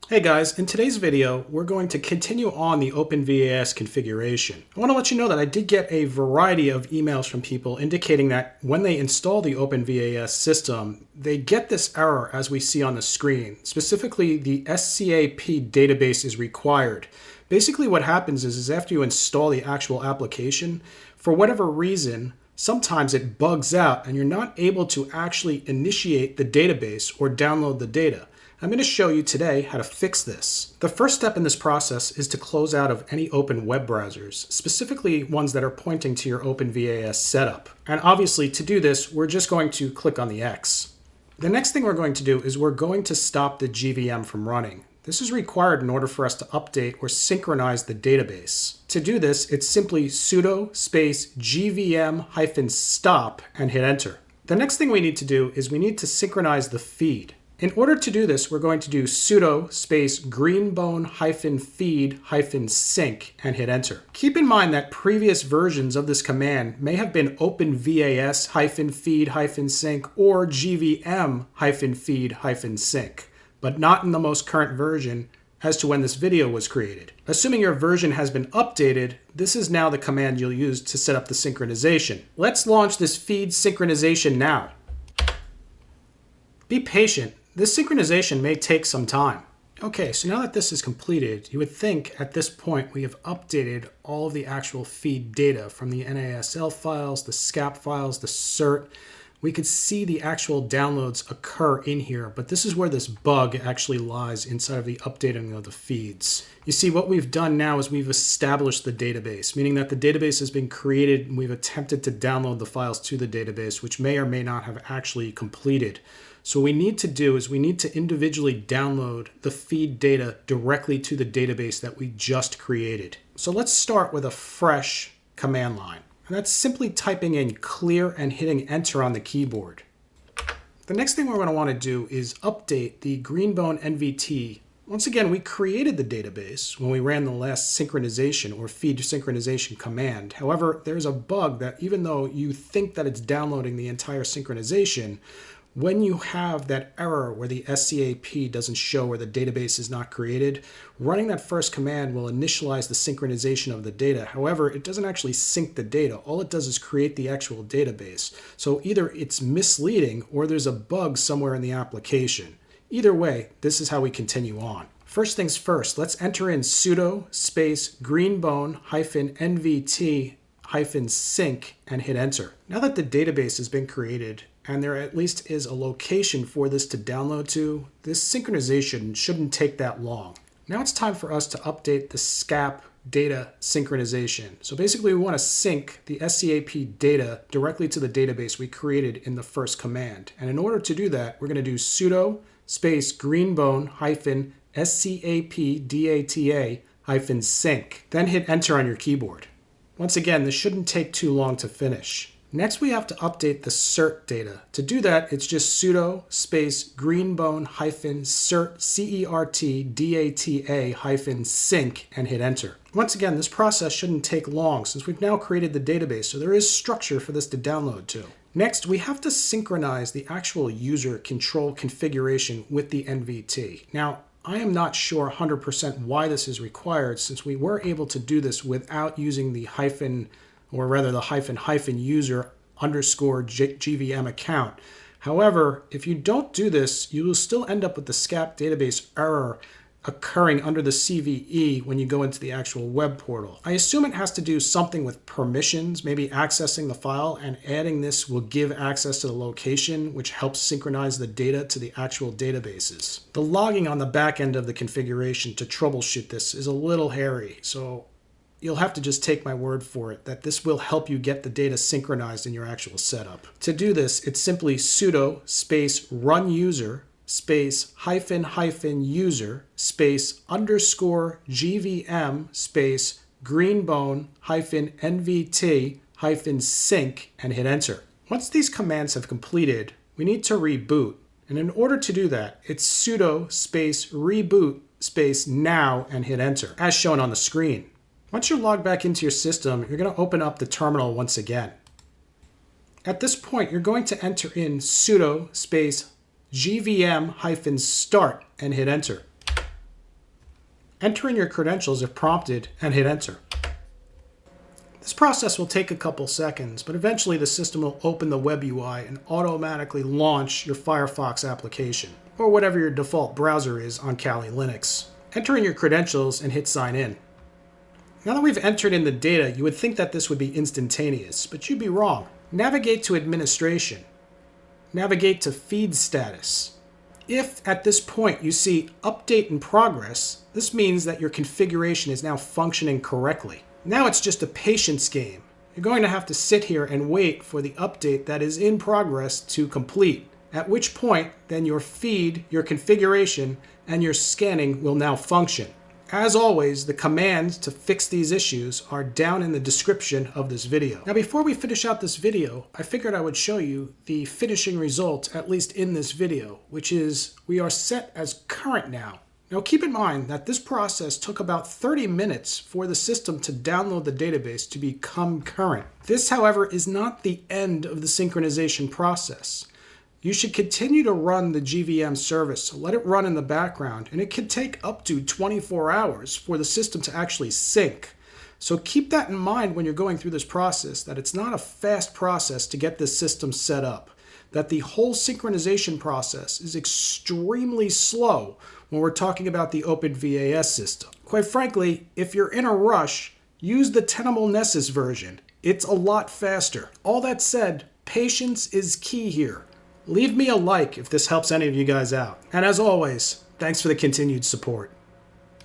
Hey guys, in today's video, we're going to continue on the OpenVAS configuration. I want to let you know that I did get a variety of emails from people indicating that when they install the OpenVAS system, they get this error as we see on the screen. Specifically, the SCAP database is required. Basically what happens is after you install the actual application, for whatever reason, sometimes it bugs out and you're not able to actually initiate the database or download the data. I'm going to show you today how to fix this. The first step in this process is to close out of any open web browsers, specifically ones that are pointing to your OpenVAS setup. And obviously to do this, we're just going to click on the X. The next thing we're going to do is we're going to stop the GVM from running. This is required in order for us to update or synchronize the database. To do this, it's simply sudo space gvm-stop and hit enter. The next thing we need to do is we need to synchronize the feed. In order to do this, we're going to do sudo space greenbone-feed-sync and hit enter. Keep in mind that previous versions of this command may have been OpenVAS-feed-sync or gvm-feed-sync, but not in the most current version as to when this video was created. Assuming your version has been updated, this is now the command you'll use to set up the synchronization. Let's launch this feed synchronization now. Be patient. This synchronization may take some time. Okay, so now that this is completed, you would think at this point we have updated all of the actual feed data from the NASL files, the SCAP files, the cert. We could see the actual downloads occur in here, but this is where this bug actually lies inside of the updating of the feeds. You see, what we've done now is we've established the database, meaning that the database has been created and we've attempted to download the files to the database, which may or may not have actually completed. So what we need to do is we need to individually download the feed data directly to the database that we just created. So let's start with a fresh command line. And that's simply typing in clear and hitting enter on the keyboard. The next thing we're going to want to do is update the greenbone-nvt. Once again, we created the database when we ran the last synchronization or feed synchronization command. However, there's a bug that even though you think that it's downloading the entire synchronization, when you have that error where the SCAP doesn't show or the database is not created, running that first command will initialize the synchronization of the data. However, it doesn't actually sync the data. All it does is create the actual database. So either it's misleading or there's a bug somewhere in the application. Either way, this is how we continue on. First things first, let's enter in sudo space greenbone-nvt-sync and hit enter. Now that the database has been created, and there at least is a location for this to download to, this synchronization shouldn't take that long. Now it's time for us to update the SCAP data synchronization. So basically we want to sync the SCAP data directly to the database we created in the first command. And in order to do that, we're going to do sudo space greenbone-scapdata-sync, then hit enter on your keyboard. Once again, this shouldn't take too long to finish. Next, we have to update the cert data. To do that, it's just sudo space greenbone-certdata-sync and hit enter. Once again, this process shouldn't take long since we've now created the database, so there is structure for this to download to. Next, we have to synchronize the actual user control configuration with the NVT. Now, I am not sure 100% why this is required since we were able to do this without using the hyphen or rather the user underscore GVM account. However, if you don't do this, you will still end up with the SCAP database error occurring under the CVE when you go into the actual web portal. I assume it has to do something with permissions, maybe accessing the file, and adding this will give access to the location, which helps synchronize the data to the actual databases. The logging on the back end of the configuration to troubleshoot this is a little hairy, so you'll have to just take my word for it that this will help you get the data synchronized in your actual setup. To do this, it's simply sudo space runuser space --user space underscore gvm space greenbone-nvt-sync and hit enter. Once these commands have completed, we need to reboot. And in order to do that, it's sudo space reboot space now and hit enter, as shown on the screen. Once you're logged back into your system, you're going to open up the terminal once again. At this point, you're going to enter in sudo space gvm-start and hit enter. Enter in your credentials if prompted and hit enter. This process will take a couple seconds, but eventually the system will open the web UI and automatically launch your Firefox application, or whatever your default browser is on Kali Linux. Enter in your credentials and hit sign in. Now that we've entered in the data, you would think that this would be instantaneous, but you'd be wrong. Navigate to administration. Navigate to feed status. If at this point you see update in progress, this means that your configuration is now functioning correctly. Now it's just a patience game. You're going to have to sit here and wait for the update that is in progress to complete, at which point then your feed, your configuration, and your scanning will now function. As always, the commands to fix these issues are down in the description of this video. Now before we finish out this video, I figured I would show you the finishing result, at least in this video, which is we are set as current now. Now keep in mind that this process took about 30 minutes for the system to download the database to become current. This, however, is not the end of the synchronization process. You should continue to run the GVM service, so let it run in the background, and it can take up to 24 hours for the system to actually sync. So keep that in mind when you're going through this process, that it's not a fast process to get this system set up, that the whole synchronization process is extremely slow when we're talking about the OpenVAS system. Quite frankly, if you're in a rush, use the Tenable Nessus version. It's a lot faster. All that said, patience is key here. Leave me a like if this helps any of you guys out. And as always, thanks for the continued support.